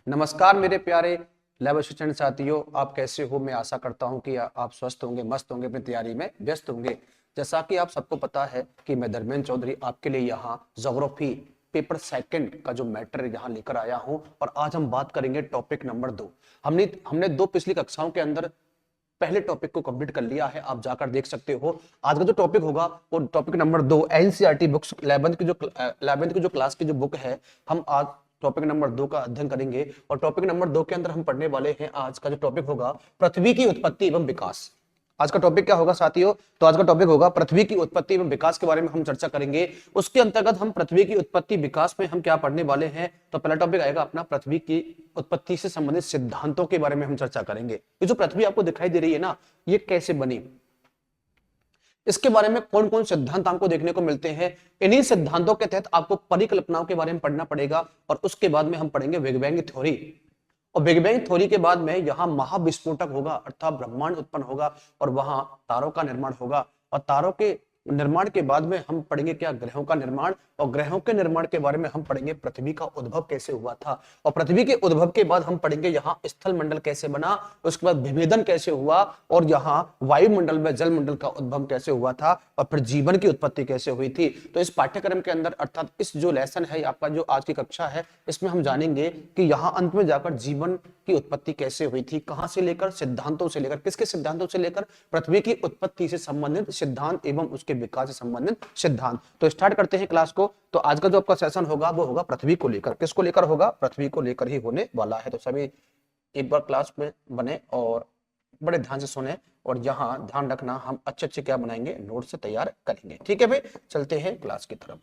नमस्कार मेरे प्यारे लैब असिस्टेंट साथियों, आप कैसे हो। मैं आशा करता हूं कि आप स्वस्थ होंगे, मस्त होंगे, अपनी तैयारी में व्यस्त होंगे। जैसा कि आप सबको पता है कि मैं धर्मेंद्र चौधरी आपके लिए यहाँ ज्योग्राफी पेपर सेकंड का जो मैटर यहाँ लेकर आया हूं। और आज हम बात करेंगे टॉपिक नंबर 2। हमने हमने दो पिछली कक्षाओं के अंदर पहले टॉपिक को कंप्लीट कर लिया है, आप जाकर देख सकते हो। आज का जो टॉपिक होगा वो topic number 2 NCERT books 11th की जो क्लास की जो बुक है, हम आज टॉपिक नंबर 2 का अध्ययन करेंगे। और टॉपिक नंबर 2 के अंदर हम पढ़ने वाले हैं, आज का जो टॉपिक होगा पृथ्वी की उत्पत्ति एवं विकास। आज का टॉपिक क्या होगा साथियों? तो आज का टॉपिक होगा पृथ्वी की उत्पत्ति एवं विकास के बारे में हम चर्चा करेंगे। उसके अंतर्गत हम पृथ्वी की उत्पत्ति विकास में हम क्या पढ़ने वाले हैं, तो पहला टॉपिक आएगा अपना पृथ्वी की उत्पत्ति से संबंधित सिद्धांतों के बारे में हम चर्चा करेंगे। ये जो पृथ्वी आपको दिखाई दे रही है ना, ये कैसे बनी, इसके बारे में कौन कौन सिद्धांत आपको देखने को मिलते हैं। इन्हीं सिद्धांतों के तहत आपको परिकल्पनाओं के बारे में पढ़ना पड़ेगा। और उसके बाद में हम पढ़ेंगे बिग बैंग थ्योरी। और बिग बैंग थ्योरी के बाद में यहाँ महाविस्फोटक होगा, अर्थात ब्रह्मांड उत्पन्न होगा और वहां तारों का निर्माण होगा। और तारों के निर्माण के बाद में हम पढ़ेंगे क्या, ग्रहों का निर्माण। और ग्रहों के निर्माण के बारे में हम पढ़ेंगे पृथ्वी का उद्भव कैसे हुआ था। और पृथ्वी के उद्भव के बाद हम पढ़ेंगे यहाँ स्थल मंडल कैसे बना, उसके बाद विभेदन कैसे हुआ, और यहाँ वायुमंडल में जल मंडल का उद्भव कैसे हुआ था, और फिर जीवन की उत्पत्ति कैसे हुई थी। तो इस पाठ्यक्रम के अंदर, अर्थात इस जो लेसन है आपका, जो आज की कक्षा है, इसमें हम जानेंगे कि यहाँ अंत में जाकर जीवन की उत्पत्ति कैसे हुई थी, कहां से लेकर, सिद्धांतों से लेकर, किसके सिद्धांतों से लेकर, पृथ्वी की उत्पत्ति से संबंधित सिद्धांत एवं उसके विकास से संबंधित सिद्धांत। तो स्टार्ट करते हैं क्लास को। तो आज का जो आपका सेशन होगा वो होगा पृथ्वी को लेकर। किसको लेकर होगा? पृथ्वी को लेकर ही होने वाला है। तो सभी एक बार क्लास में बने और बड़े ध्यान से सुने। और यहाँ ध्यान रखना, हम अच्छे अच्छे क्या बनाएंगे, नोट से तैयार करेंगे। ठीक है भाई, चलते हैं क्लास की तरफ,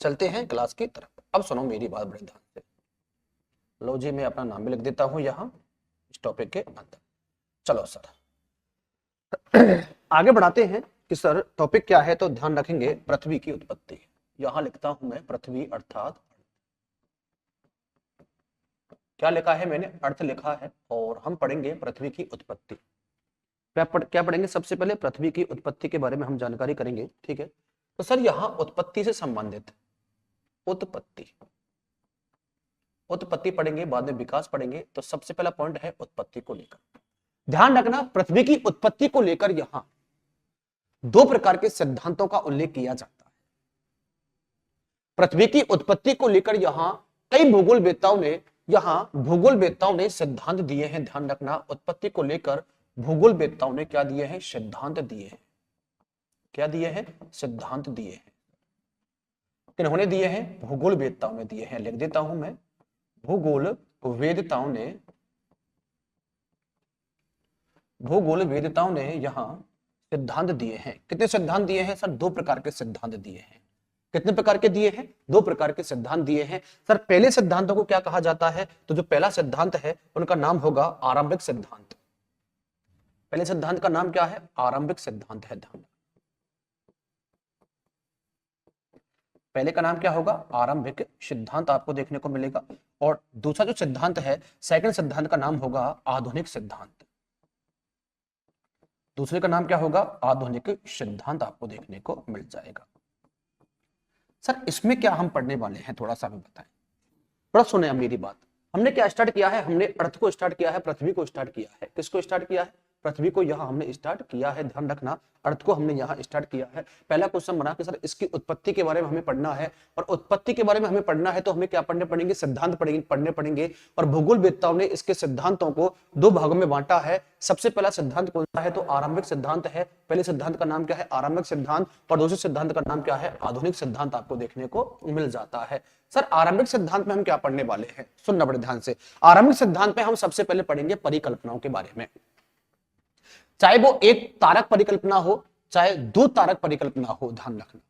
चलते हैं क्लास की तरफ। अब सुनो मेरी बात बड़े ध्यान से। लो जी, मैं अपना नाम भी लिख देता हूं यहाँ इस टॉपिक के अंदर। चलो सर आगे बढ़ाते हैं कि सर टॉपिक क्या है। तो ध्यान रखेंगे पृथ्वी की उत्पत्ति। यहां लिखता हूं मैं पृथ्वी, अर्थात क्या लिखा है मैंने, अर्थ लिखा है। और हम पढ़ेंगे पृथ्वी की उत्पत्ति। क्या पढ़ेंगे? सबसे पहले पृथ्वी की उत्पत्ति के बारे में हम जानकारी करेंगे। ठीक है, तो सर यहाँ उत्पत्ति से संबंधित उत्पत्ति उत्पत्ति पढ़ेंगे, बाद में विकास पढ़ेंगे। तो सबसे पहला पॉइंट है उत्पत्ति को लेकर। ध्यान रखना, पृथ्वी की उत्पत्ति को लेकर यहां दो प्रकार के सिद्धांतों का उल्लेख किया जाता है। पृथ्वी की उत्पत्ति को लेकर यहां कई भूगोलवेत्ताओं ने सिद्धांत दिए हैं। ध्यान रखना, उत्पत्ति को लेकर भूगोलवेत्ताओं ने क्या दिए हैं, सिद्धांत दिए हैं। क्या दिए हैं? सिद्धांत दिए हैं। किन्होंने दिए हैं? भूगोलवेत्ताओं ने दिए हैं। लिख देता हूं मैं, भूगोलवेत्ताओं ने यहां सिद्धांत दिए हैं। कितने सिद्धांत दिए हैं सर? दो प्रकार के सिद्धांत दिए हैं। कितने प्रकार के दिए हैं? दो प्रकार के सिद्धांत दिए हैं। सर पहले सिद्धांतों को क्या कहा जाता है? तो जो पहला सिद्धांत है उनका नाम होगा आरंभिक सिद्धांत। पहले सिद्धांत का नाम क्या है? आरंभिक सिद्धांत है। ध्यान, पहले का नाम क्या होगा? आरंभिक सिद्धांत आपको देखने को मिलेगा। और दूसरा जो सिद्धांत है, सेकंड सिद्धांत का नाम होगा आधुनिक सिद्धांत। दूसरे का नाम क्या होगा? आधुनिक सिद्धांत आपको देखने को मिल जाएगा। सर इसमें क्या हम पढ़ने वाले हैं, थोड़ा सा हमें बताएं। थोड़ा सुने अब मेरी बात। हमने क्या स्टार्ट किया है? हमने अर्थ को स्टार्ट किया है, पृथ्वी को स्टार्ट किया है। किसको स्टार्ट किया है? पृथ्वी को यहाँ हमने स्टार्ट किया है। ध्यान रखना, अर्थ को हमने यहाँ स्टार्ट किया है। पहला क्वेश्चन बना कि सर इसकी उत्पत्ति के बारे में हमें पढ़ना है। और उत्पत्ति के बारे में हमें पढ़ना है तो हमें क्या पढ़ने पड़ेंगे? सिद्धांत पढ़ने पड़ेंगे। और भूगोलवेत्ताओं ने इसके सिद्धांतों को दो भागों में बांटा है। सबसे पहला सिद्धांत कौन सा है? तो आरंभिक सिद्धांत है। पहले सिद्धांत का नाम क्या है? आरंभिक सिद्धांत। और दूसरे सिद्धांत का नाम क्या है? आधुनिक सिद्धांत आपको देखने को मिल जाता है। सर आरंभिक सिद्धांत में हम क्या पढ़ने वाले हैं, सुनना बड़े ध्यान से। आरंभिक सिद्धांत में हम सबसे पहले पढ़ेंगे परिकल्पनाओं के बारे में। चाहे वो एक तारक परिकल्पना हो, चाहे दो तारक परिकल्पना हो। ध्यान रखना,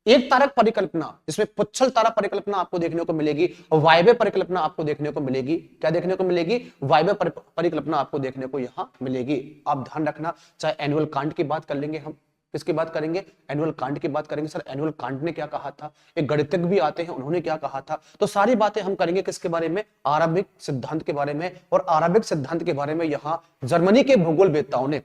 एक तारक परिकल्पना जिसमें पुच्छल तारा परिकल्पना आपको देखने को मिलेगी, और वायव्य परिकल्पना आपको देखने को मिलेगी। क्या देखने को मिलेगी? वायव्य परिकल्पना आपको देखने को यहां मिलेगी। आप ध्यान रखना, चाहे एनुअल कांट की बात कर लेंगे हम। किसकी बात करेंगे? एनुअल कांट की बात करेंगे। सर एनुअल कांट ने क्या कहा था? एक गणितज्ञ भी आते हैं, उन्होंने क्या कहा था? तो सारी बातें हम करेंगे किसके बारे में? आरंभिक सिद्धांत के बारे में। और आरंभिक सिद्धांत के बारे में यहाँ जर्मनी के भूगोलवेत्ताओं ने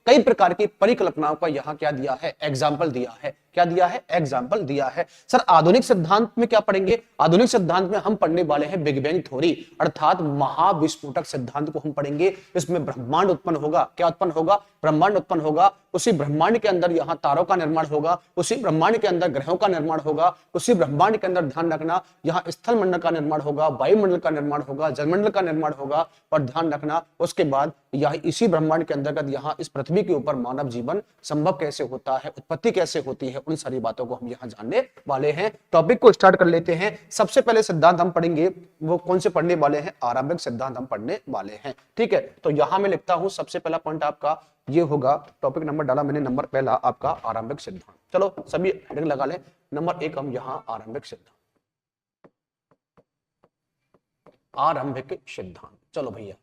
कई प्रकार की परिकल्पनाओं का यहाँ क्या दिया है, एग्जाम्पल दिया है। क्या दिया है, एग्जाम्पल दिया है। सर आधुनिक सिद्धांत में क्या पढ़ेंगे, आधुनिक सिद्धांत में हम पढ़ने वाले हैं बिग बैंग थ्योरी, अर्थात महाविस्फोटक सिद्धांत को हम पढ़ेंगे। इसमें ब्रह्मांड उत्पन्न होगा, क्या उत्पन्न होगा, ब्रह्मांड उत्पन्न होगा। उसी ब्रह्मांड के अंदर यहाँ तारों का निर्माण होगा, उसी ब्रह्मांड के अंदर ग्रहों का निर्माण होगा, उसी ब्रह्मांड के अंदर ध्यान रखना यहाँ स्थल मंडल का निर्माण होगा, वायुमंडल का निर्माण होगा, जलमंडल का निर्माण होगा। और ध्यान रखना उसके बाद यह इसी ब्रह्मांड के अंतर्गत यहाँ इस पृथ्वी के ऊपर मानव जीवन संभव कैसे होता है, उत्पत्ति कैसे होती है, उन सारी बातों को हम यहाँ जानने वाले हैं। टॉपिक को स्टार्ट कर लेते हैं। सबसे पहले सिद्धांत हम पढ़ेंगे, वो कौन से पढ़ने वाले हैं, आरंभिक सिद्धांत हम पढ़ने वाले हैं। ठीक है, तो यहां मैं लिखता हूं सबसे पहला पॉइंट आपका ये होगा, टॉपिक नंबर डाला मैंने, नंबर पहला आपका आरंभिक सिद्धांत। चलो सभी हेडिंग लगा लें। नंबर 1 हम यहाँ आरंभिक सिद्धांत, आरंभिक सिद्धांत। चलो भैया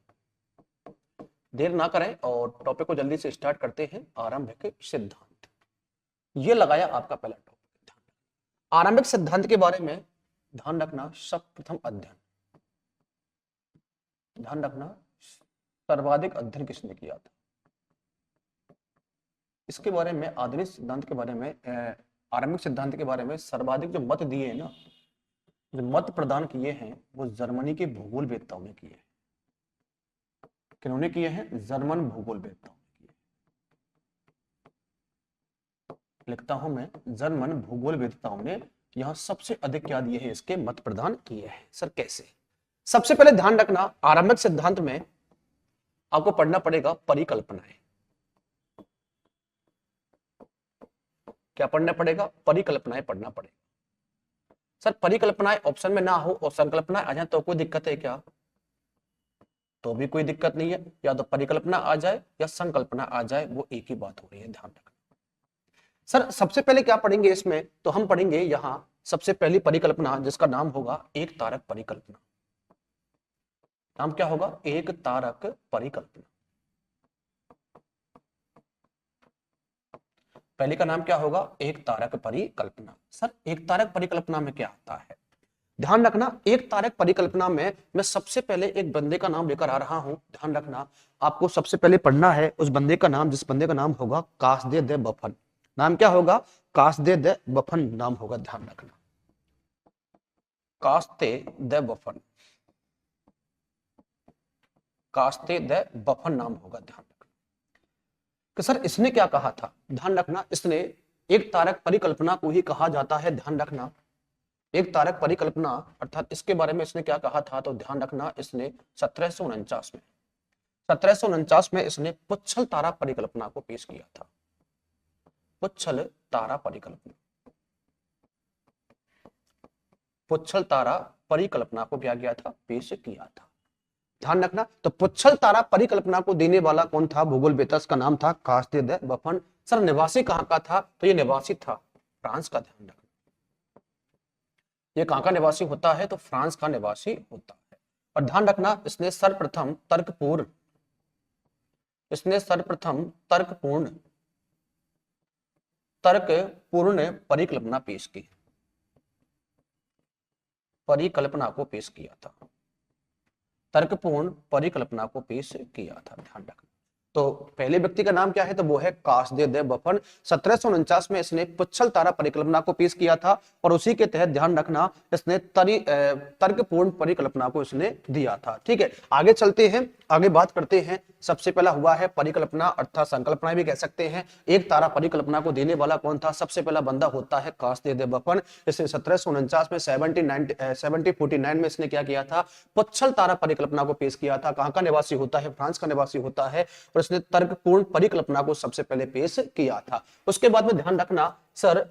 देर ना करें और टॉपिक को जल्दी से स्टार्ट करते हैं। आरंभिक सिद्धांत, ये लगाया आपका पहला टॉपिक। आरंभिक सिद्धांत के बारे में ध्यान रखना, सर्वप्रथम अध्ययन, ध्यान रखना सर्वाधिक अध्ययन किसने किया था, इसके बारे में, आधुनिक सिद्धांत के बारे में, आरंभिक सिद्धांत के बारे में सर्वाधिक जो मत दिए हैं ना, जो मत प्रदान किए हैं, वो जर्मनी के भूगोलवेत्ताओं ने किए हैं। किन्होंने किए हैं, जर्मन भूगोलवेत्ताओं ने किए। लिखता हूं मैं, जर्मन भूगोलवेत्ताओं ने यहां सबसे अधिक क्या दिए हैं, इसके मत प्रदान किए हैं। सर कैसे, सबसे पहले ध्यान रखना आरंभिक सिद्धांत में आपको पढ़ना पड़ेगा परिकल्पनाएं। क्या पढ़ना पड़ेगा, परिकल्पनाएं पढ़ना पड़ेगा। सर परिकल्पनाएं ऑप्शन में ना हो और संकल्पनाएं आ जाए तो कोई दिक्कत है क्या, तो भी कोई दिक्कत नहीं है, या तो परिकल्पना आ जाए या संकल्पना आ जाए, वो एक ही बात हो रही है, ध्यान रखना। सर सबसे पहले क्या पढ़ेंगे इसमें, तो हम पढ़ेंगे यहां सबसे पहली परिकल्पना जिसका नाम होगा एक तारक परिकल्पना। नाम क्या होगा, एक तारक परिकल्पना। पहले का नाम क्या होगा, एक तारक परिकल्पना। सर एक तारक परिकल्पना में क्या आता है, ध्यान रखना एक तारक परिकल्पना में मैं सबसे पहले एक बंदे का नाम लेकर आ रहा हूं। ध्यान रखना आपको सबसे पहले पढ़ना है उस बंदे का नाम, जिस बंदे का नाम होगा कास्दे दे बफन। नाम क्या होगा, कास्दे दे बफन नाम होगा। ध्यान रखना कास्ते दे बफन, कास्ते दे बफन नाम होगा। ध्यान रखना कि सर इसने क्या कहा था, ध्यान रखना इसने एक तारक परिकल्पना को ही कहा जाता है। ध्यान रखना एक तारक परिकल्पना अर्थात इसके बारे में इसने क्या कहा था, तो ध्यान रखना इसने 1749 में इसने पुच्छल तारा परिकल्पना को पेश किया था। पुच्छल तारा परिकल्पना, पुच्छल तारा परिकल्पना को क्या किया था, पेश किया था। ध्यान रखना तो पुच्छल तारा परिकल्पना को देने वाला कौन था, भूगोलवेत्ता का नाम था कास्ते दे बफन। सर निवासी कहां का था, तो ये निवासी था फ्रांस का। ध्यान रखना ये कहां का निवासी होता है, तो फ्रांस का निवासी होता है। और ध्यान रखना इसने सर्वप्रथम तर्कपूर्ण, इसने सर्वप्रथम तर्कपूर्ण परिकल्पना पेश की, परिकल्पना को पेश किया था, तर्कपूर्ण परिकल्पना को पेश किया था। ध्यान रखना तो पहले व्यक्ति का नाम क्या है, तो वो है कास्दे दे बफन। 1749 में इसने पुच्छल तारा परिकल्पना को पेश किया था और उसी के तहत ध्यान रखना इसने तर्कपूर्ण परिकल्पना को इसने दिया था। ठीक है, आगे चलते हैं, आगे बात करते हैं। सबसे पहला हुआ है परिकल्पना अर्थात संकल्पना भी कह सकते हैं। एक तारा परिकल्पना को देने वाला कौन था, सबसे पहला बंदा होता है कास्दे दे बफन। इसने 1749 में 1749 में इसने क्या किया था, पुच्छल तारा परिकल्पना को पेश किया था। कहां का निवासी होता है, फ्रांस का निवासी होता है और इसने तर्कपूर्ण परिकल्पना को सबसे पहले पेश किया था। उसके बाद में ध्यान रखना सर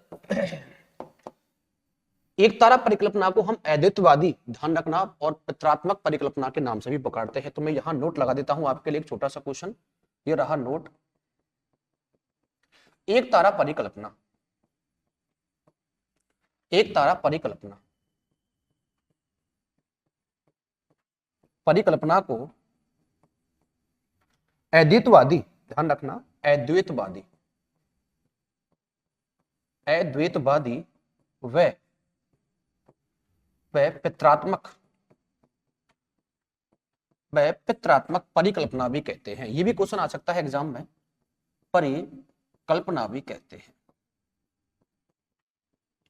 एक तारा परिकल्पना को हम अद्वैतवादी, ध्यान रखना, और पित्रात्मक परिकल्पना के नाम से भी पुकारते हैं। तो मैं यहां नोट लगा देता हूं आपके लिए एक छोटा सा क्वेश्चन, ये रहा नोट। एक तारा परिकल्पना, एक तारा परिकल्पना, परिकल्पना को अद्वैतवादी, ध्यान रखना अद्वैतवादी, अद्वैतवादी व पित्रात्मक परिकल्पना भी कहते हैं। ये भी क्वेश्चन आ सकता है एग्जाम में। परिकल्पना भी कहते हैं,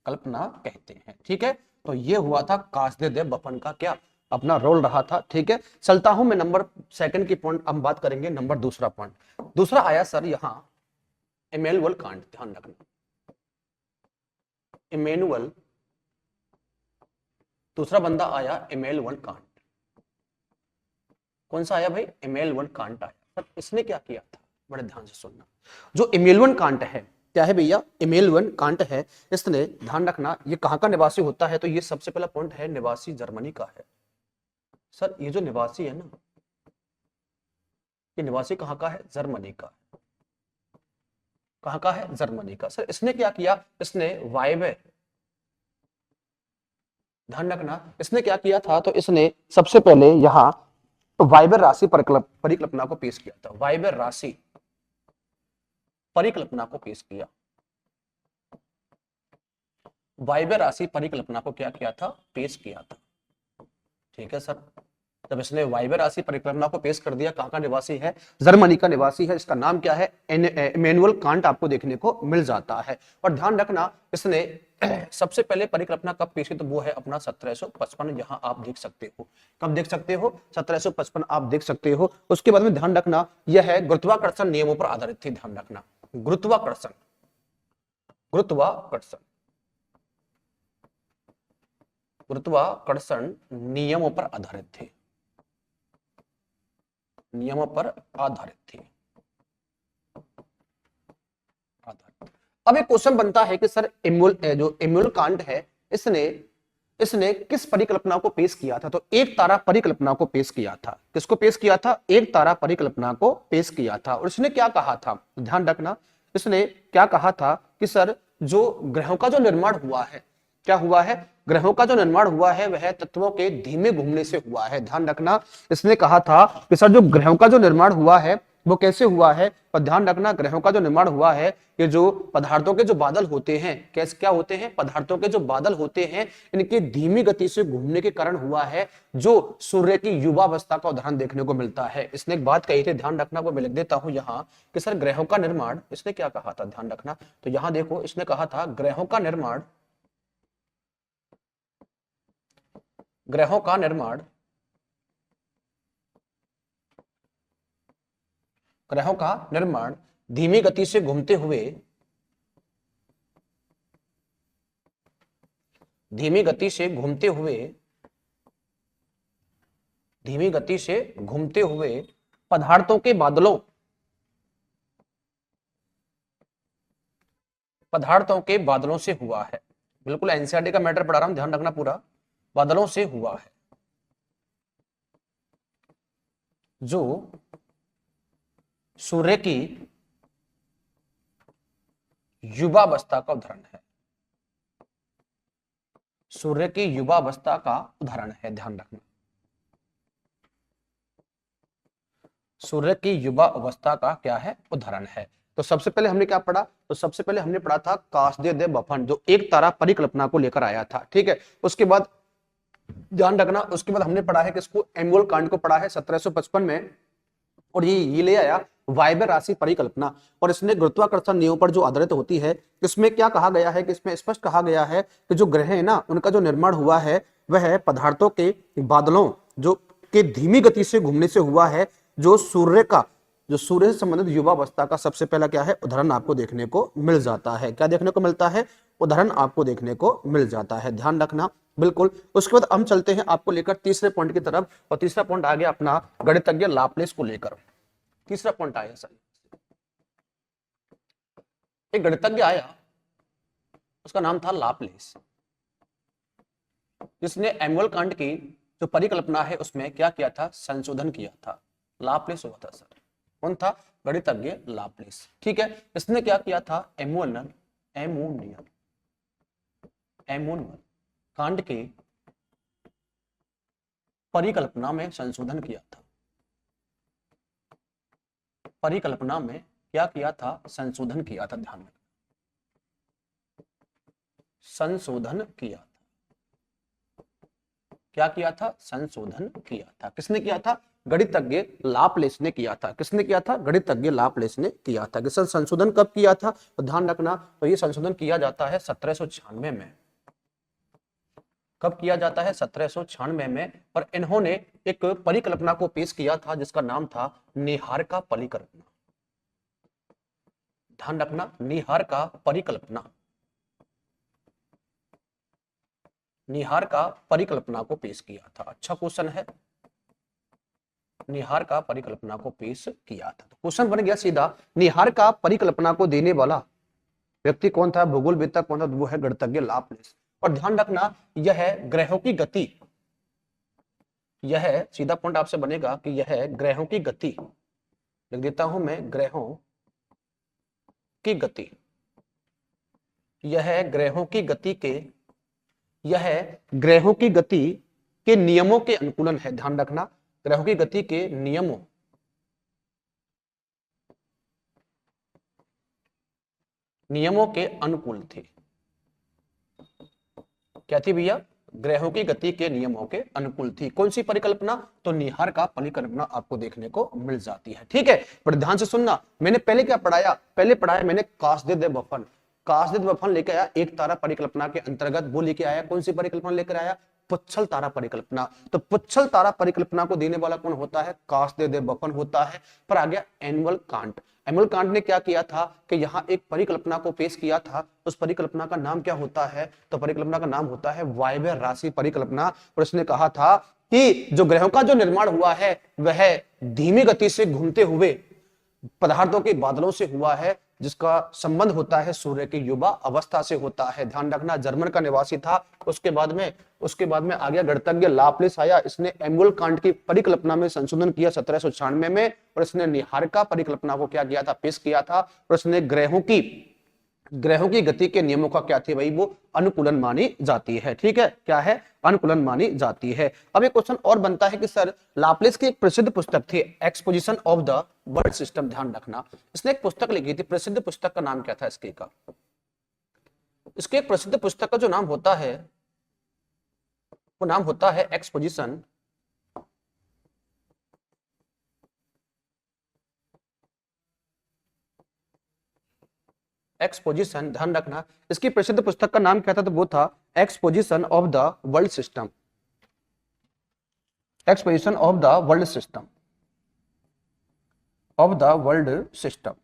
कल्पना कहते हैं। ठीक है, तो ये हुआ था कास्देव बफन का क्या अपना रोल रहा था। ठीक है, चलता हूं मैं नंबर सेकंड की पॉइंट, हम बात करेंगे नंबर दूसरा पॉइंट। दूसरा आया सर यहां इमैनुअल कांट, ध्यान रखना इमैनुअल, दूसरा बंदा आया इमैनुअल कांट। कौन सा आया भाई? इमैनुअल कांट आया। सर इसने क्या किया था, बड़े ध्यान से सुनना। जो इमैनुअल कांट है, क्या है भैया? इमैनुअल कांट है, इसने, ध्यान रखना, ये कहां का निवासी होता है? तो ये सबसे पहला पॉइंट है, निवासी जर्मनी का है। सर ये जो निवासी है ना, ये निवासी कहां का है? जर्मनी का। कहां का है? जर्मनी का। सर इसने क्या किया? इसने वायव्य, ध्यान रखना, इसने क्या किया था? तो इसने सबसे पहले यहां वायव्य राशि परिकल्पना को पेश किया था। वायव्य राशि परिकल्पना को पेश किया। वायव्य राशि परिकल्पना को क्या किया था? पेश किया था। ठीक है सर, जब इसने वायव्य राशि परिकल्पना को पेश कर दिया, कहां का निवासी है? जर्मनी का निवासी है। इसका नाम क्या है? इमैनुअल कांट आपको देखने को मिल जाता है। और ध्यान रखना, इसने सबसे पहले परिकल्पना कब पेश की? तो वो है अपना 1755। यहां आप देख सकते हो, कब देख सकते हो? 1755 आप देख सकते हो। उसके बाद में ध्यान रखना, यह है गुरुत्वाकर्षण नियमों पर आधारित थी। ध्यान रखना, गुरुत्वाकर्षण, गुरुत्वाकर्षण, गुरुत्वाकर्षण नियमों पर आधारित थे, नियमों पर आधारित थी, आधारित। अब एक क्वेश्चन बनता है कि सर जो इमैनुअल कांट है, इसने इसने किस परिकल्पना को पेश किया था? तो एक तारा परिकल्पना को पेश किया था। किसको पेश किया था? एक तारा परिकल्पना को पेश किया था। और इसने क्या कहा था? ध्यान रखना, इसने क्या कहा था कि सर जो ग्रहों का जो निर्माण हुआ है, क्या हुआ है? ग्रहों का जो निर्माण हुआ है वह तत्वों के धीमे घूमने से हुआ है। ध्यान रखना, इसने कहा था कि सर जो ग्रहों का जो निर्माण हुआ है वो कैसे हुआ है? और ध्यान रखना, ग्रहों का जो निर्माण हुआ है, ये जो पदार्थों के जो बादल होते हैं, कैसे क्या होते हैं? पदार्थों के जो बादल होते हैं, इनकी धीमी गति से घूमने के कारण हुआ है, जो सूर्य की युवावस्था का उदाहरण देखने को मिलता है। इसने एक बात कही थी, ध्यान रखना, वो मैं लिख देता हूं यहां कि सर ग्रहों का निर्माण, इसने क्या कहा था? ध्यान रखना, तो यहां देखो, इसने कहा था ग्रहों का निर्माण, ग्रहों का निर्माण, ग्रहों का निर्माण धीमी गति से घूमते हुए, धीमी गति से घूमते हुए, धीमी गति से घूमते हुए पदार्थों के बादलों, पदार्थों के बादलों से हुआ है। बिल्कुल एनसीईआरटी का मैटर पढ़ा रहा हूं, ध्यान रखना पूरा, बादलों से हुआ है, जो सूर्य की युवावस्था का उदाहरण है, सूर्य की युवावस्था का उदाहरण है। ध्यान रखना, सूर्य की युवा अवस्था का क्या है? उदाहरण है। तो सबसे पहले हमने क्या पढ़ा? तो सबसे पहले हमने पढ़ा था कास्देव बफन, जो एक तारा परिकल्पना को लेकर आया था। ठीक है, उसके बाद ध्यान रखना, उसके बाद हमने पढ़ा है कि इसको इमैनुअल कांट को पढ़ा है 1755 में, और ये ले आया वायव्य राशि परिकल्पना। और इसने गुरुत्वाकर्षण नियमों पर जो आधारित होती है, इसमें क्या कहा गया है कि इसमें स्पष्ट कहा गया है कि जो ग्रह है ना, उनका जो निर्माण हुआ है वह पदार्थों के बादलों जो के धीमी गति से घूमने से हुआ है, जो सूर्य का, जो सूर्य से संबंधित युवावस्था का सबसे पहला क्या है? उदाहरण आपको देखने को मिल जाता है। क्या देखने को मिलता है? उदाहरण आपको देखने को मिल जाता है। ध्यान रखना, बिल्कुल। उसके बाद हम चलते हैं आपको लेकर तीसरे पॉइंट की तरफ, और तीसरा पॉइंट आ गया अपना गणितज्ञ लाप्लेस को लेकर। तीसरा पॉइंट आया सर, एक गणितज्ञ आया, उसका नाम था लाप्लेस, जिसने इमैनुअल कांट की जो परिकल्पना है उसमें क्या किया था? संशोधन किया था। लाप्लेस हुआ था सर, कौन था? गणितज्ञ लाप्लेस। ठीक है, इसने क्या किया था? इमैनुअल कांट की परिकल्पना में संशोधन किया था। परिकल्पना में क्या किया था? संशोधन किया था। ध्यान रखना, संशोधन किया था। क्या किया था? संशोधन किया था। किसने किया था? गणितज्ञ लाप्लेस ने किया था। किसने किया था? गणितज्ञ लाप्लेस ने किया था। किस संशोधन कब किया था? तो ध्यान रखना, तो ये संशोधन किया जाता है 1796 में। कब किया जाता है? 1796 में। और इन्होंने एक परिकल्पना को पेश किया था जिसका नाम था नीहार का परिकल्पना। ध्यान रखना, नीहार का परिकल्पना, नीहार का परिकल्पना को पेश किया था। अच्छा क्वेश्चन है, नीहार का परिकल्पना को पेश किया था। तो क्वेश्चन बन गया सीधा, नीहार का परिकल्पना को देने वाला व्यक्ति कौन था? भूगोलवेत्ता कौन था? वो है गणितज्ञ लाप्लेस। और ध्यान रखना, यह ग्रहों की गति, यह सीधा पॉइंट आपसे बनेगा कि यह ग्रहों की गति, लिख देता हूं मैं, ग्रहों की गति, यह ग्रहों की गति के, यह ग्रहों की गति के नियमों के अनुकूलन है। ध्यान रखना, ग्रहों की गति के नियमों, नियमों के अनुकूल थे। क्या थी भैया? ग्रहों की गति के नियमों के अनुकूल थी। कौन सी परिकल्पना? तो नीहार का परिकल्पना आपको देखने को मिल जाती है। ठीक है, पर ध्यान से सुनना, मैंने पहले क्या पढ़ाया? पहले पढ़ाया मैंने कास्देव-बफन। कास्देव-बफन लेकर आया एक तारा परिकल्पना के अंतर्गत। वो लेके आया कौन सी परिकल्पना लेकर आया? पुच्छल तारा परिकल्पना। तो पुच्छल तारा परिकल्पना को देने वाला कौन होता है? कास्देव-बफन होता है। पर आ गया एनुअल कांट। एनुअल कांट ने क्या किया था कि यहाँ एक परिकल्पना को पेश किया था। उस परिकल्पना का नाम क्या होता है? तो परिकल्पना का नाम होता है वायव्य राशि परिकल्पना। और उसने कहा था कि जो ग्रहों का जो निर्माण हुआ है वह धीमी गति से घूमते हुए पदार्थों के बादलों से हुआ है, जिसका संबंध होता है सूर्य की युवा अवस्था से होता है। ध्यान रखना, जर्मन का निवासी था। उसके बाद में आ गया गणितज्ञ लाप्लेस आया। इसने एनुअल कांट की परिकल्पना में संशोधन किया 1796 में। और इसने नीहार का परिकल्पना को क्या किया था? पेश किया था। और इसने ग्रहों की गति के नियमों का क्या थी भाई? वो अनुकूलन मानी जाती है। ठीक है, क्या है? अनुकूलन मानी जाती है। अब एक क्वेश्चन और बनता है कि सर लाप्लेस की एक प्रसिद्ध पुस्तक थी exposition of the world system. ध्यान रखना, इसने एक पुस्तक लिखी थी। प्रसिद्ध पुस्तक का नाम क्या था इसके एक प्रसिद्ध पुस्तक का जो नाम होता है वो नाम होता है एक्सपोजिशन एक्सपोजिशन। ध्यान रखना, इसकी प्रसिद्ध पुस्तक का नाम क्या था? तो वो था exposition of the world system. Exposition of the world system, of the world system,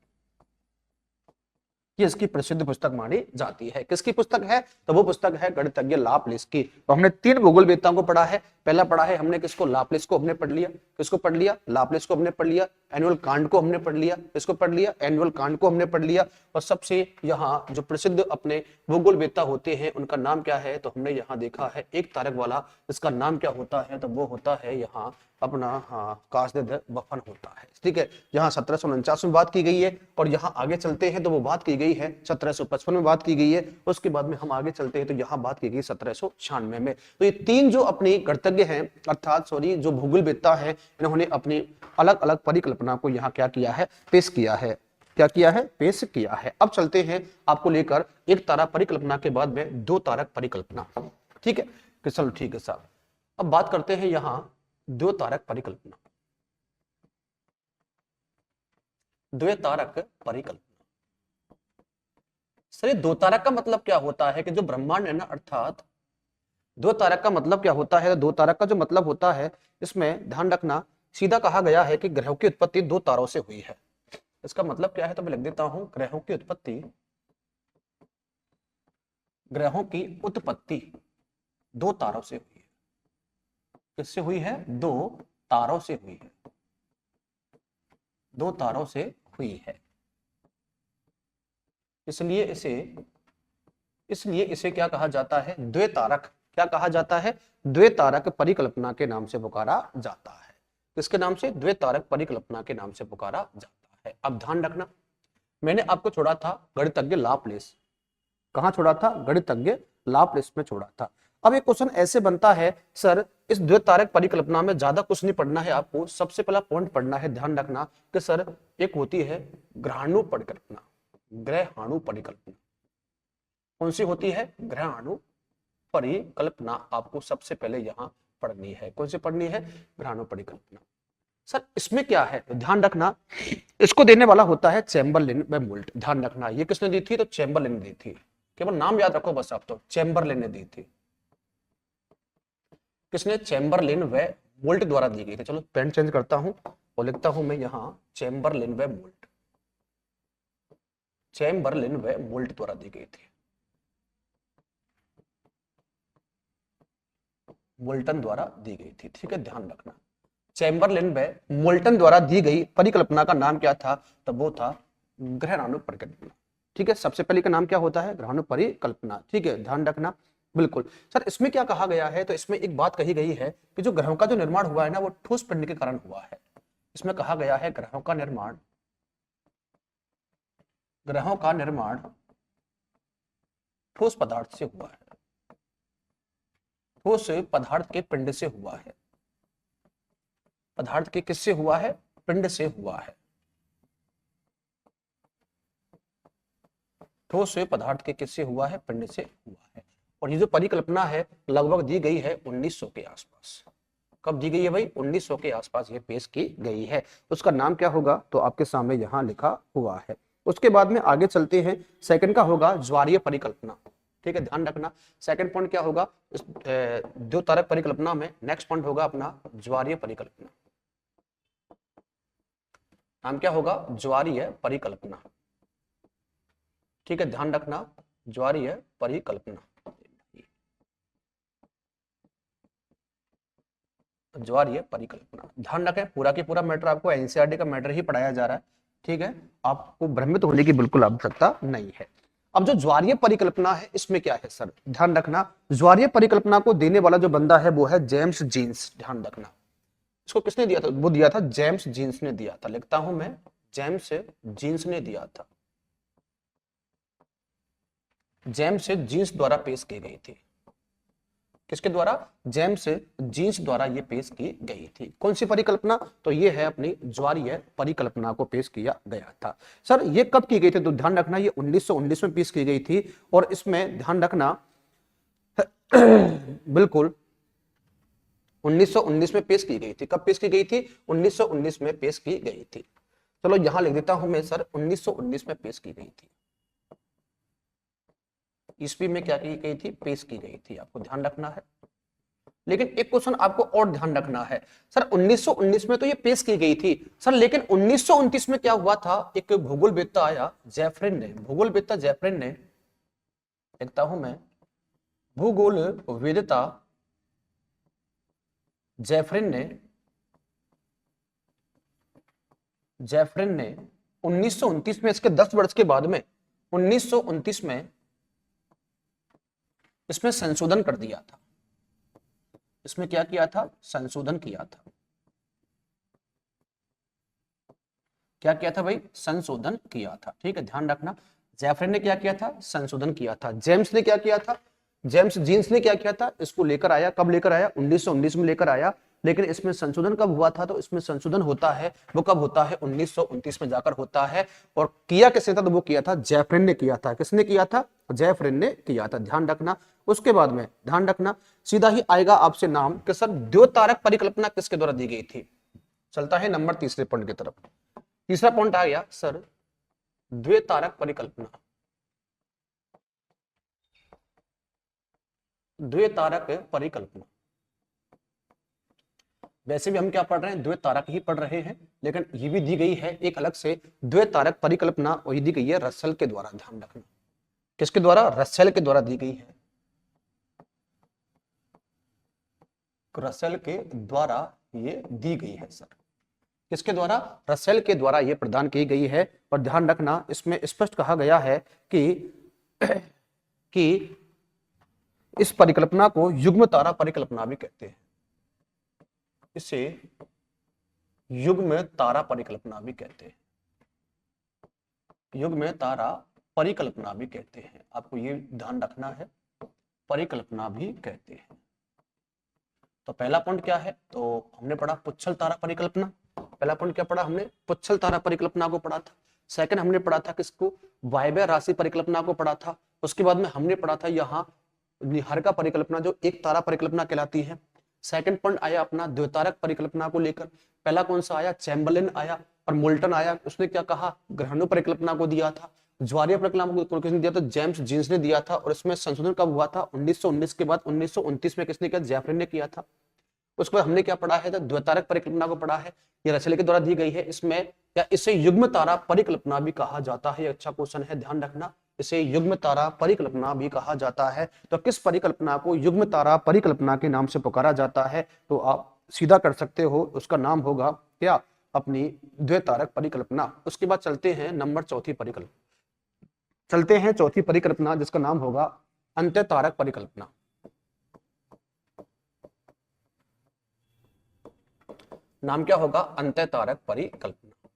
ये इसकी प्रसिद्ध पुस्तक मानी जाती है। किसकी पुस्तक है? तो वो पुस्तक है गणितज्ञ लाप्लेस की। तो हमने तीन भूगोलवेत्ताओं को पढ़ा है। पहला पढ़ा है हमने किसको? लाप्लेस को हमने पढ़ लिया। किसको पढ़ लिया? लाप्लेस को हमने पढ़ लिया। एनुअल कांट को हमने पढ़ लिया। किसको पढ़ लिया? एनुअल कांट को हमने पढ़ लिया। और सबसे यहाँ जो प्रसिद्ध अपने भूगोलवेत्ता होते हैं उनका नाम क्या है? तो हमने यहाँ देखा है एक तारक वाला, इसका नाम क्या होता है? तो वो होता है यहाँ अपना, हाँ, कास्देव-बफन होता है। ठीक है, यहाँ 1749 में बात की गई है। और यहाँ आगे चलते हैं तो वो बात की गई है 1755 में बात की गई है। उसके बाद में हम आगे चलते हैं तो यहाँ बात की गई 1796 में। तो ये तीन जो अपनी गणितज्ञ हैं, अर्थात सॉरी जो भूगोलवेत्ता है, इन्होंने अपनी अलग अलग परिकल्पना को यहाँ क्या किया है? पेश किया है। क्या किया है? पेश किया है। अब चलते हैं आपको लेकर एक तारा परिकल्पना के बाद में दो तारक परिकल्पना। ठीक है, कि चलो ठीक है साहब, अब बात करते हैं यहाँ दो तारक परिकल्पना। दो तारक परिकल्पना, सर दो तारक का मतलब क्या होता है? कि जो ब्रह्मांड है ना, अर्थात दो तारक का मतलब क्या होता है? दो तारक का जो मतलब होता है, इसमें ध्यान रखना, सीधा कहा गया है कि ग्रहों की उत्पत्ति दो तारों से हुई है। इसका मतलब क्या है? तो मैं लिख देता हूं, ग्रहों की उत्पत्ति दो तारों से हुई है। किससे हुई है? दो तारों से हुई है। दो तारों से हुई है। इसलिए इसे क्या कहा जाता है? द्वितारक। क्या कहा जाता है? द्वितारक परिकल्पना के नाम से पुकारा जाता है। किसके नाम से? द्वितारक परिकल्पना के नाम से पुकारा जाता है। अब ध्यान रखना, मैंने आपको छोड़ा था गणितज्ञ लाप्लेस। कहां छोड़ा था? गणितज्ञ लाप्लेस में छोड़ा था। अब एक क्वेश्चन ऐसे बनता है, सर इस द्वितारक परिकल्पना में ज्यादा कुछ नहीं पढ़ना है आपको, सबसे पहला पॉइंट पढ़ना है, ध्यान रखना कि सर एक होती है ग्रहाणु परिकल्पना। ग्रहाणु परिकल्पना कौन सी होती है? ग्रहाणु परिकल्पना आपको सबसे पहले यहां पढ़नी है। कौन सी पढ़नी है? ग्रहाणु परिकल्पना। सर इसमें क्या है, तो ध्यान रखना, इसको देने वाला होता है चैम्बरलेन व मोल्ट। ध्यान रखना ये किसने दी थी, तो चैम्बरलेन ने दी थी। केवल नाम याद रखो बस आप, तो चैम्बरलेन ने दी थी। किसने, चैम्बरलेन व मोल्ट द्वारा दी गई थी। चलो पेन चेंज करता हूं और लिखता हूं मैं यहां चैम्बरलेन व मोल्ट, चैम्बरलेन व मोल्ट द्वारा दी गई थी, मोल्टन द्वारा दी गई थी। ठीक है, ध्यान रखना चैम्बरलेन व मोल्टन द्वारा दी गई परिकल्पना का नाम क्या था, तब वो था ग्रहणाणु परिकल्पना। ठीक है, सबसे पहले का नाम क्या होता है, ग्रहणाणु परिकल्पना। ठीक है, ध्यान रखना बिल्कुल। सर इसमें क्या कहा गया है, तो इसमें एक बात कही गई है कि जो ग्रहों का जो निर्माण हुआ है ना, वो ठोस पिंड के कारण हुआ है। इसमें कहा गया है ग्रहों का निर्माण, ग्रहों का निर्माण ठोस पदार्थ से हुआ है, ठोस पदार्थ के पिंड से हुआ है। पदार्थ के किससे हुआ है, पिंड से हुआ है। ठोस पदार्थ के किससे हुआ है, पिंड से हुआ है। और ये जो परिकल्पना है लगभग दी गई है 1900 के आसपास। कब दी गई है भाई, 1900 के आसपास ये पेश की गई है। उसका नाम क्या होगा, तो आपके सामने यहां लिखा हुआ है। उसके बाद में आगे चलते हैं, सेकंड का होगा ज्वारीय परिकल्पना। ठीक है, ध्यान रखना सेकंड पॉइंट क्या होगा, इस द्वितारक परिकल्पना में नेक्स्ट पॉइंट होगा अपना ज्वारीय परिकल्पना। नाम क्या होगा, ज्वारीय परिकल्पना। ठीक है, ध्यान रखना ज्वारीय परिकल्पना, ज्वारीय परिकल्पना। ध्यान रखें पूरा की पूरा मैटर आपको एनसीईआरटी का मैटर ही पढ़ाया जा रहा है। ठीक है, आपको भ्रमित होने की बिल्कुल आवश्यकता नहीं है। अब जो ज्वारीय परिकल्पना है इसमें क्या है सर, ध्यान रखना ज्वारीय परिकल्पना को देने वाला जो बंदा है वो है जेम्स जीन्स। ध्यान रखना इसको किसने दिया था, वो दिया था जेम्स जीन्स ने दिया था। लिखता हूं मैं जेम्स जीन्स ने दिया था, जेम्स जीन्स द्वारा पेश की गई थी। किसके द्वारा, जेम्स जीन्स द्वारा ये पेश की गई थी। कौन सी परिकल्पना, तो ये है अपनी ज्वारीय परिकल्पना को पेश किया गया था। सर ये कब की गई थी, तो ध्यान रखना ये 1919 में पेश की गई थी। और इसमें ध्यान रखना बिल्कुल 1919 में पेश की गई थी। कब पेश की गई थी, 1919 में पेश की गई थी। चलो यहां लिख देता हूं मैं सर 1919 में पेश की गई थी। ईस्वी में क्या की गई थी, पेश की गई थी, आपको ध्यान रखना है। लेकिन एक क्वेश्चन आपको और ध्यान रखना है, सर 1919 में तो ये पेश की गई थी सर, लेकिन 1929 में क्या हुआ था, एक भूगोलवेत्ता आया जेफरिन ने, भूगोलवेत्ता जेफरिन ने, लिखता हूं मैं भूगोलवेत्ता जेफरिन ने 1929 में, इसके 10 वर्ष के बाद में 1929 में इसमें संशोधन कर दिया था। इसमें क्या किया था, संशोधन किया था। क्या किया था भाई, संशोधन किया था। ठीक है, ध्यान रखना जेफरिन ने क्या किया था, संशोधन किया था। जेम्स ने क्या किया था, जेम्स जीन्स ने क्या किया था, इसको लेकर आया। कब लेकर आया, 1919 में लेकर आया। लेकिन इसमें संशोधन कब हुआ था, तो इसमें संशोधन होता है वो कब होता है, 1929 में जाकर होता है। और किया किसने था, तो वो किया था जेफरिन ने किया था। किसने किया था, जेफरिन ने किया था। ध्यान रखना उसके बाद में ध्यान रखना सीधा ही आएगा आपसे नाम कि सर द्वितारक परिकल्पना किसके द्वारा दी गई थी। चलता है नंबर तीसरे पॉइंट की तरफ। तीसरा पॉइंट आ गया सर द्वितारक परिकल्पना, द्वितारक परिकल्पना। वैसे भी हम क्या पढ़ रहे हैं, द्वितारक ही पढ़ रहे हैं, लेकिन ये भी दी गई है एक अलग से द्वितारक परिकल्पना, और ये दी गई है रसेल के द्वारा। ध्यान रखना किसके द्वारा, रसेल के द्वारा दी गई है, रसेल के द्वारा ये दी गई है सर। किसके द्वारा, रसेल के द्वारा ये प्रदान की गई है। और ध्यान रखना इसमें स्पष्ट कहा गया है कि इस परिकल्पना को युग्म तारा परिकल्पना भी कहते हैं। इसे युग्म तारा परिकल्पना भी कहते हैं, युग्म तारा परिकल्पना भी कहते हैं। आपको ये ध्यान रखना है, परिकल्पना भी कहते हैं। तो पहला पॉइंट क्या है, तो हमने पढ़ा पुच्छल तारा परिकल्पना। पहला पॉइंट क्या पढ़ा हमने, पुच्छल तारा परिकल्पना को पढ़ा था। सेकंड हमने पढ़ा था किसको, वायव्य राशि परिकल्पना को पढ़ा था। उसके बाद में हमने पढ़ा था यहाँ निहारिका परिकल्पना, जो एक तारा परिकल्पना कहलाती है। सेकंड पॉइंट आया अपना द्वितारक परिकल्पना को लेकर। पहला कौन सा आया, चैम्बरलेन आया और मोल्टन आया। उसने क्या कहा, ग्रहणु परिकल्पना को दिया था। ज्वारीय परिकल्पना को किसने दिया था, जेम्स जीन्स ने दिया था। और इसमें संशोधन कब हुआ था, 1919 के बाद 1929 में किसने किया, जैफरिन ने किया था। उसके बाद हमने क्या पढ़ा है, तो द्वितारक परिकल्पना को पढ़ा है, ये रसेल के द्वारा दी गई है। इसमें क्या इसे युग्म तारा परिकल्पना भी कहा जाता है, अच्छा क्वेश्चन है, ध्यान रखना, इसे युग्म तारा परिकल्पना भी कहा जाता है। तो किस परिकल्पना को युग्म तारा परिकल्पना के नाम से पुकारा जाता है, तो आप सीधा कर सकते हो, उसका नाम होगा क्या, अपनी द्वितारक परिकल्पना। उसके बाद चलते हैं नंबर चौथी परिकल्पना, चलते हैं चौथी परिकल्पना जिसका नाम होगा अंत्यतारक परिकल्पना। नाम क्या होगा, अंत्यतारक परिकल्पना।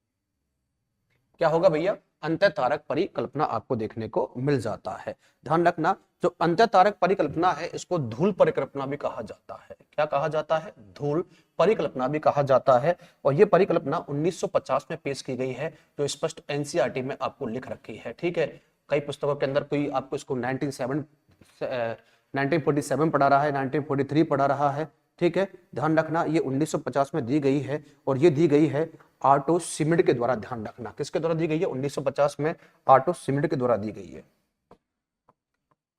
क्या होगा भैया, अंत्यतारक परिकल्पना आपको देखने को मिल जाता है। ध्यान रखना, जो अंत्यतारक परिकल्पना है इसको धूल परिकल्पना भी कहा जाता है। क्या कहा जाता है, धूल परिकल्पना भी कहा जाता है। और ये परिकल्पना 1950 में पेश की गई है, जो स्पष्ट एनसीईआरटी में आपको लिख रखी है। ठीक है, कई पुस्तकों के अंदर कोई आपको इसको 1947 पढ़ा रहा है, 1943 पढ़ा रहा है। ठीक है, ध्यान रखना, ये 1950 में दी गई है और ये दी गई है आर्टो शिमिड के द्वारा। ध्यान रखना, किसके द्वारा दी गई है, 1950 में आर्टो शिमिड के द्वारा दी गई है,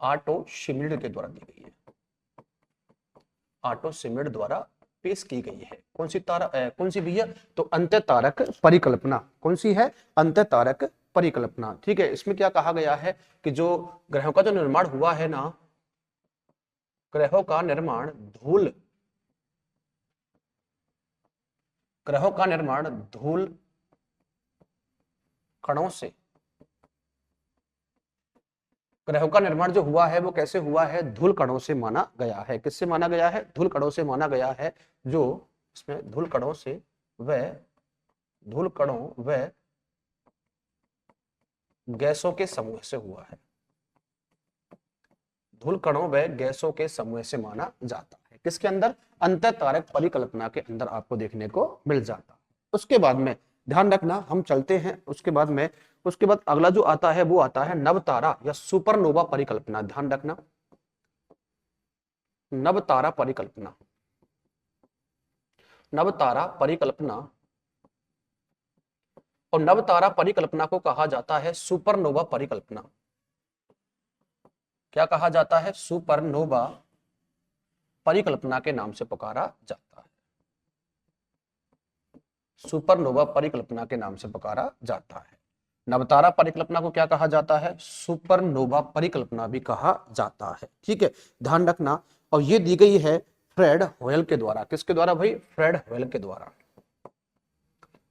आर्टो शिमिड के द्वारा दी गई है, आर्टो शिमिड द्वारा पेश की गई है। कौन सी तारा, कौन सी भैया, तो अंत्यतारक परिकल्पना। कौन सी है, अंत्यतारक परिकल्पना। ठीक है, इसमें क्या कहा गया है कि जो ग्रहों का जो निर्माण हुआ है ना, ग्रहों का निर्माण धूल, ग्रहों का निर्माण धूल कणों से, ग्रहों का निर्माण जो हुआ है वो कैसे हुआ है, धूल कणों से माना गया है। किससे माना गया है, धूल कणों से माना गया है। जो इसमें धूल कणों से व धूल कणों व गैसों के समूह से हुआ है, धूल कणों व गैसों के समूह से माना जाता है। किसके अंदर, अंत्यतारक परिकल्पना के अंदर आपको देखने को मिल जाता है। उसके बाद में ध्यान रखना, हम चलते हैं उसके बाद में, उसके बाद अगला जो आता है वो आता है नवतारा या सुपरनोवा परिकल्पना। ध्यान रखना, नवतारा परिकल्पना, नवतारा परिकल्पना, और नवतारा परिकल्पना को कहा जाता है सुपरनोवा परिकल्पना। क्या कहा जाता है, सुपरनोवा परिकल्पना के नाम से पुकारा जाता है, सुपरनोवा परिकल्पना के नाम से पुकारा जाता है। नवतारा परिकल्पना को क्या कहा जाता है, सुपरनोवा परिकल्पना भी कहा जाता है। ठीक है, ध्यान रखना, और ये दी गई है फ्रेड होयल के द्वारा। किसके द्वारा भाई, फ्रेड होयल के द्वारा।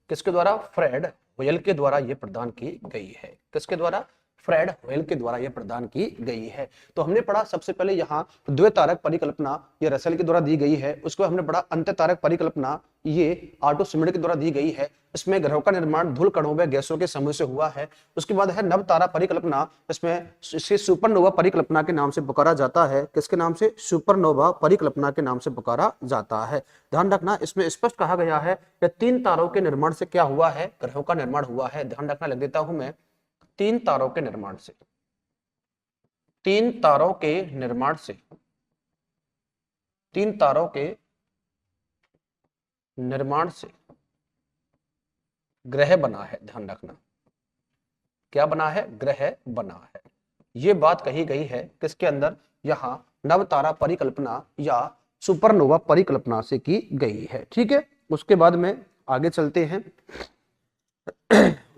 किसके द्वारा, फ्रेड होयल के द्वारा ये प्रदान की गई है। किसके द्वारा, फ्रेड होयल के द्वारा यह प्रदान की गई है। तो हमने पढ़ा सबसे पहले यहाँ द्वितारक परिकल्पना, ये रसेल के द्वारा दी गई है। उसके बाद हमने पढ़ा अंत्यतारक परिकल्पना, ये आर्टो शिमिड के द्वारा दी गई है। इसमें ग्रहों का निर्माण धूल कणों व गैसों के समूह से हुआ है। उसके बाद है नवतारा परिकल्पना, इसमें इसे सुपरनोवा परिकल्पना के नाम से पुकारा जाता है। किसके नाम से, सुपरनोवा परिकल्पना के नाम से पुकारा जाता है। ध्यान रखना, इसमें स्पष्ट कहा गया है कि 3 तारों के निर्माण से क्या हुआ है, ग्रहों का निर्माण हुआ है। ध्यान रखना, लिख देता हूं मैं, 3 तारों के निर्माण से, 3 तारों के निर्माण से, 3 तारों के निर्माण से ग्रह बना है। ध्यान रखना, क्या बना है, ग्रह बना है। यह बात कही गई है किसके अंदर, यहां नवतारा परिकल्पना या सुपरनोवा परिकल्पना से की गई है। ठीक है, उसके बाद में आगे चलते हैं,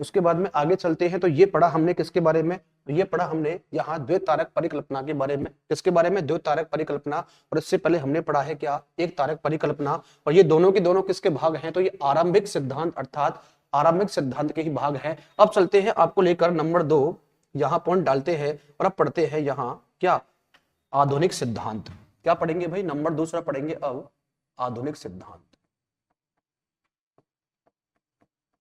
उसके बाद में आगे चलते हैं। तो ये पढ़ा हमने किसके बारे में, ये पढ़ा हमने यहाँ द्वितारक परिकल्पना के बारे में। किसके बारे में, द्वितारक परिकल्पना। और इससे पहले हमने पढ़ा है क्या, एक तारक परिकल्पना। और ये दोनों के दोनों किसके भाग हैं, तो ये आरंभिक सिद्धांत अर्थात आरंभिक सिद्धांत के ही भाग हैं। अब चलते हैं आपको लेकर नंबर 2, यहाँ पॉइंट डालते हैं और अब पढ़ते हैं यहाँ क्या, आधुनिक सिद्धांत। क्या पढ़ेंगे भाई, नंबर 2 पढ़ेंगे अब आधुनिक सिद्धांत।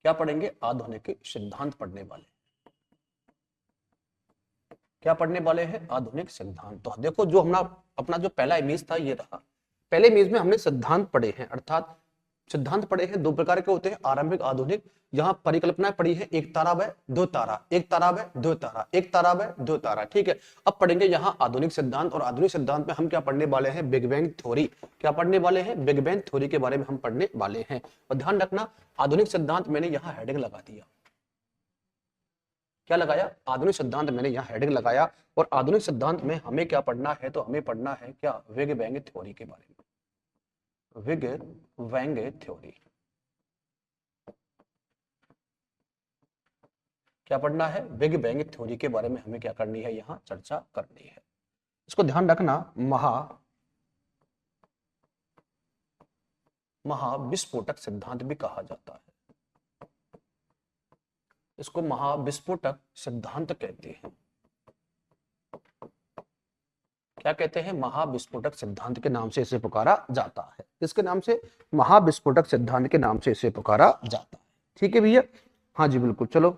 क्या पढ़ेंगे, आधुनिक सिद्धांत पढ़ने वाले। क्या पढ़ने वाले हैं, आधुनिक सिद्धांत। तो देखो, जो अपना जो पहला इमेज था ये रहा। पहले इमेज में हमने सिद्धांत पढ़े हैं, अर्थात सिद्धांत पढ़े हैं, दो प्रकार के होते हैं, आरंभिक आधुनिक। यहाँ परिकल्पना पढ़ी है, एक तारा व दो तारा, एक तारा व दो तारा, एक तारा व दो तारा। ठीक है, अब पढ़ेंगे यहाँ आधुनिक सिद्धांत, और आधुनिक सिद्धांत में हम क्या पढ़ने वाले हैं, बिग बैंग थ्योरी। क्या पढ़ने वाले हैं, बिग बैंग थ्योरी के बारे में हम पढ़ने वाले हैं। और ध्यान रखना, आधुनिक सिद्धांत मैंने यहाँ हेडिंग लगा दिया। क्या लगाया, आधुनिक सिद्धांत मैंने यहाँ हेडिंग लगाया। और आधुनिक सिद्धांत में हमें क्या पढ़ना है, तो हमें पढ़ना है क्या, बिग बैंग थ्योरी के बारे में, बिग बैंग थ्योरी। क्या पढ़ना है, बिग बैंग थ्योरी के बारे में हमें क्या करनी है, यहाँ चर्चा करनी है। इसको ध्यान रखना, महाविस्फोटक सिद्धांत भी कहा जाता है। इसको महाविस्फोटक सिद्धांत कहते हैं। क्या कहते हैं, महाविस्फोटक सिद्धांत के नाम से इसे पुकारा जाता है। किसके नाम से, महाविस्फोटक सिद्धांत के नाम से इसे पुकारा जाता है। ठीक है भैया, हाँ जी बिल्कुल। चलो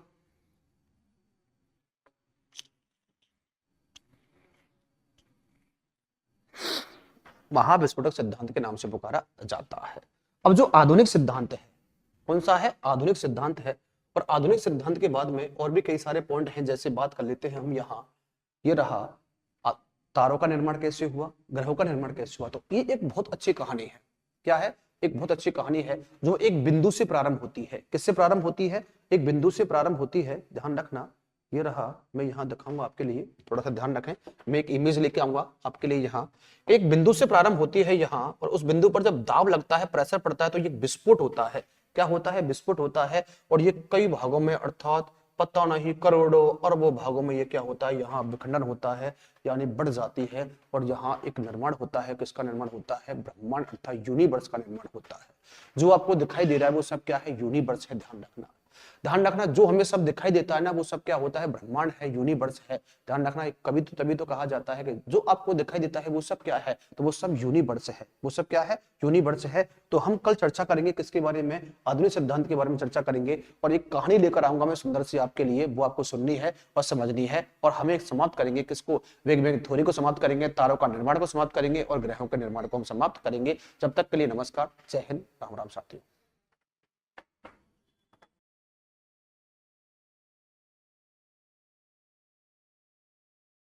महाविस्फोटक सिद्धांत के नाम से पुकारा जाता है। अब जो आधुनिक सिद्धांत है, कौन सा है, आधुनिक सिद्धांत है। और आधुनिक सिद्धांत के बाद में और भी कई सारे पॉइंट हैं, जैसे बात कर लेते हैं हम यहाँ, ये रहा तारों का निर्माण कैसे हुआ, ग्रहों का निर्माण कैसे हुआ। तो ये एक बहुत अच्छी कहानी है। क्या है, एक बहुत अच्छी कहानी है, जो एक बिंदु से प्रारंभ होती है। किससे प्रारंभ होती है, एक बिंदु से प्रारंभ होती है। ध्यान रखना, ये रहा, मैं यहाँ दिखाऊंगा आपके लिए, थोड़ा सा ध्यान रखें। मैं एक इमेज लेके आऊंगा आपके लिए। यहाँ एक बिंदु से प्रारंभ होती है यहाँ, और उस बिंदु पर जब दाब लगता है, प्रेशर पड़ता है, तो ये विस्फोट होता है। क्या होता है, विस्फोट होता है। और ये कई भागों में, अर्थात पता नहीं करोड़ों अरबों भागों में ये क्या होता है, यहाँ विखंडन होता है, यानी बढ़ जाती है। और यहाँ एक निर्माण होता है। किसका निर्माण होता है, ब्रह्मांड अर्थात यूनिवर्स का निर्माण होता है। जो आपको दिखाई दे रहा है वो सब क्या है, यूनिवर्स है। ध्यान रखना, ध्यान रखना, जो हमें सब दिखाई देता है ना, वो सब क्या होता है, ब्रह्मांड है, यूनिवर्स है। ध्यान रखना, कभी तो तभी तो कहा जाता है कि जो आपको दिखाई देता है वो सब क्या है, तो वो सब यूनिवर्स है। वो सब क्या है, यूनिवर्स है। तो हम कल चर्चा करेंगे किसके बारे में, आधुनिक सिद्धांत के बारे में चर्चा करेंगे। और एक कहानी लेकर आऊंगा मैं सुंदर सी आपके लिए, वो आपको सुननी है और समझनी है। और हमें समाप्त करेंगे किसको, बिग बैंग थ्योरी को समाप्त करेंगे, तारों का निर्माण को समाप्त करेंगे, और ग्रहों के निर्माण को हम समाप्त करेंगे। जब तक के लिए नमस्कार, जय हिंद, राम राम साथियों।